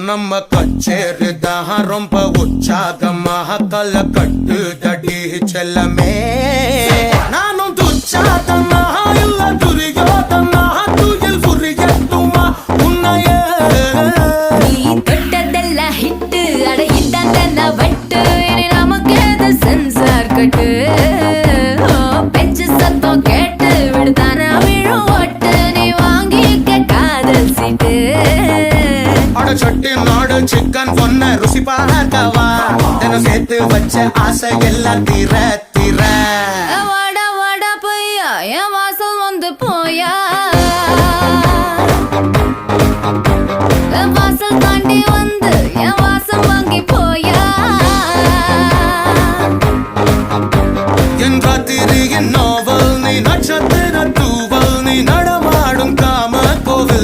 நம்ம கச்சேரிதான் ரொம்ப உற்சாகமாக கல கட்டு தடி செல்லமே நானும் துச்சாதனா இல்ல துரியோதனா துயில் புரியட்டுமா உன்னையே நீ தொட்டதெல்லாம் ஹிட்டு அட ஹிட்டாந்தன வட்டு இனி நமக்கு அது சென்சார் கட்டு பெஞ்சு சத்தம் கேட்டு விடுதானா விழும் ஒட்டு நீ வாங்கிக்க காதல் சீட்டு சட்டி நாடு சிக்கன் பொண்ண ருசி பார்க்கவா தினம் சேர்த்து வச்ச ஆசை எல்லாம் தீர தீர